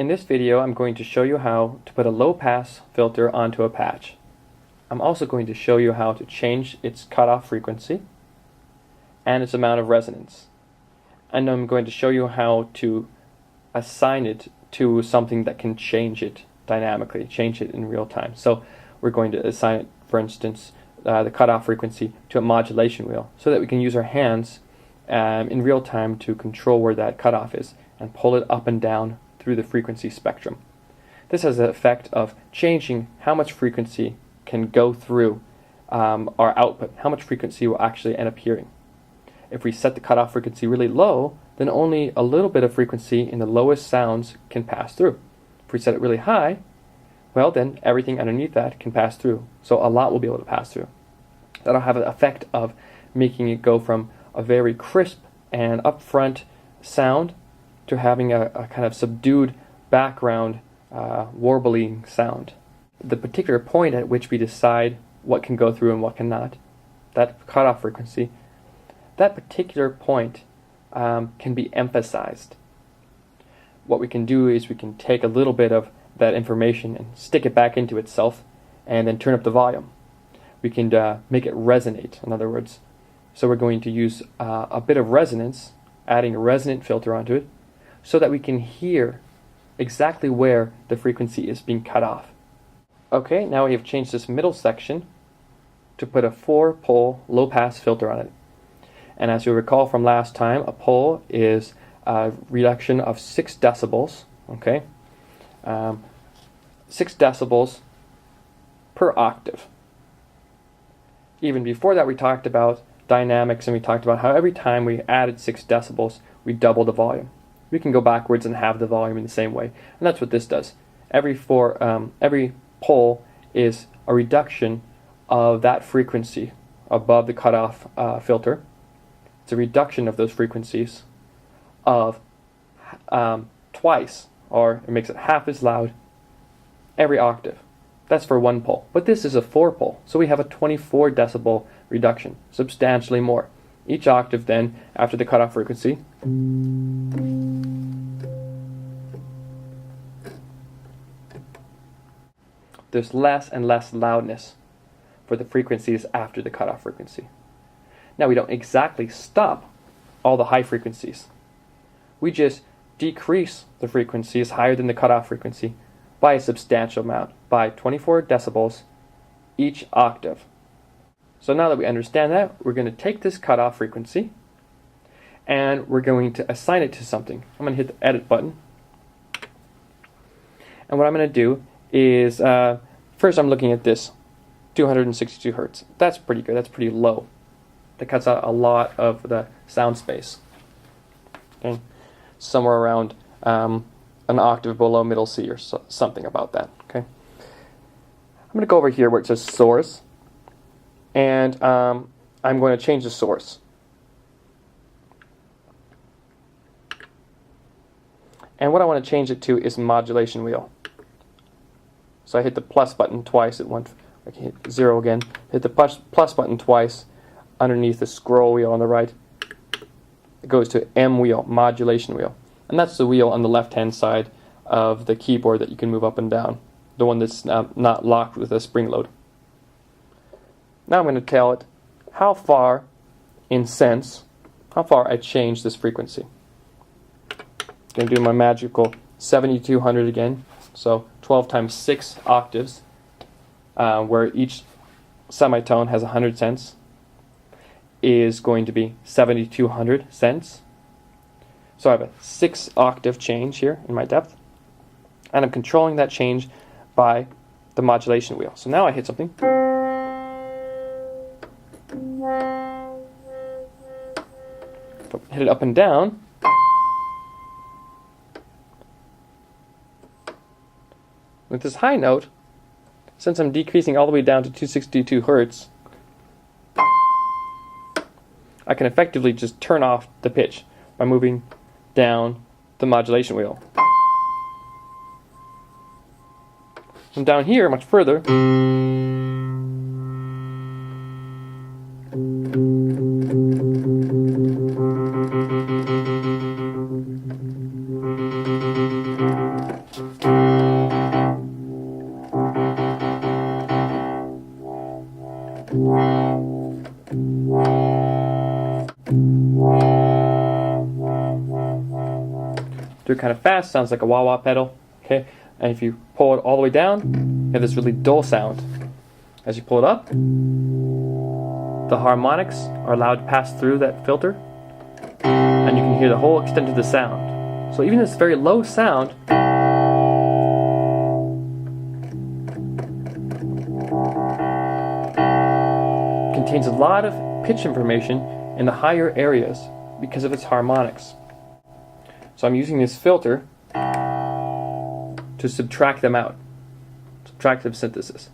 In this video, I'm going to show you how to put a low-pass filter onto a patch. I'm also going to show you how to change its cutoff frequency and its amount of resonance. And I'm going to show you how to assign it to something that can change it dynamically, change it in real time. So we're going to assign it, for instance, the cutoff frequency to a modulation wheel so that we can use our hands in real time to control where that cutoff is and pull it up and down through the frequency spectrum. This has the effect of changing how much frequency can go through our output, how much frequency will actually end up hearing. If we set the cutoff frequency really low, then only a little bit of frequency in the lowest sounds can pass through. If we set it really high, well then everything underneath that can pass through. So a lot will be able to pass through. That'll have an effect of making it go from a very crisp and upfront sound to having a kind of subdued background warbling sound. The particular point at which we decide what can go through and what cannot, that cutoff frequency, that particular point can be emphasized. What we can do is we can take a little bit of that information and stick it back into itself and then turn up the volume. We can make it resonate, in other words. So we're going to use a bit of resonance, adding a resonant filter onto it, so that we can hear exactly where the frequency is being cut off. Okay, now we have changed this middle section to put a 4-pole low-pass filter on it. And as you'll recall from last time, a pole is a reduction of 6 decibels, okay? 6 decibels per octave. Even before that, we talked about dynamics, and we talked about how every time we added 6 decibels, we double the volume. We can go backwards and have the volume in the same way, and that's what this does. Every pole is a reduction of that frequency above the cutoff filter. It's a reduction of those frequencies of twice, or it makes it half as loud every octave. That's for one pole. But this is a 4-pole, so we have a 24 decibel reduction, substantially more. Each octave then, after the cutoff frequency, there's less and less loudness for the frequencies after the cutoff frequency. Now we don't exactly stop all the high frequencies. We just decrease the frequencies higher than the cutoff frequency by a substantial amount, by 24 decibels each octave. So now that we understand that, we're going to take this cutoff frequency and we're going to assign it to something. I'm going to hit the edit button. And what I'm going to do is, first I'm looking at this, 262 hertz. That's pretty good, that's pretty low. That cuts out a lot of the sound space. Okay? Somewhere around an octave below middle C or something about that. Okay? I'm going to go over here where it says source, and I'm going to change the source. And what I want to change it to is modulation wheel. So I hit the plus button twice. I can hit 0 again. Hit the plus button twice underneath the scroll wheel on the right. It goes to M wheel, modulation wheel. And that's the wheel on the left-hand side of the keyboard that you can move up and down. The one that's not locked with a spring load. Now I'm going to tell it how far in cents, how far I change this frequency. Going to do my magical 7200 again. So 12 times 6 octaves, where each semitone has 100 cents, is going to be 7,200 cents. So I have a 6 octave change here in my depth, and I'm controlling that change by the modulation wheel. So now I hit something. Hit it up and down. With this high note, since I'm decreasing all the way down to 262 hertz, I can effectively just turn off the pitch by moving down the modulation wheel. From down here, much further, through kind of fast, sounds like a wah-wah pedal. Okay, and if you pull it all the way down, you have this really dull sound. As you pull it up, the harmonics are allowed to pass through that filter, and you can hear the whole extent of the sound. So even this very low sound contains a lot of pitch information in the higher areas because of its harmonics. So I'm using this filter to subtract them out. Subtractive synthesis.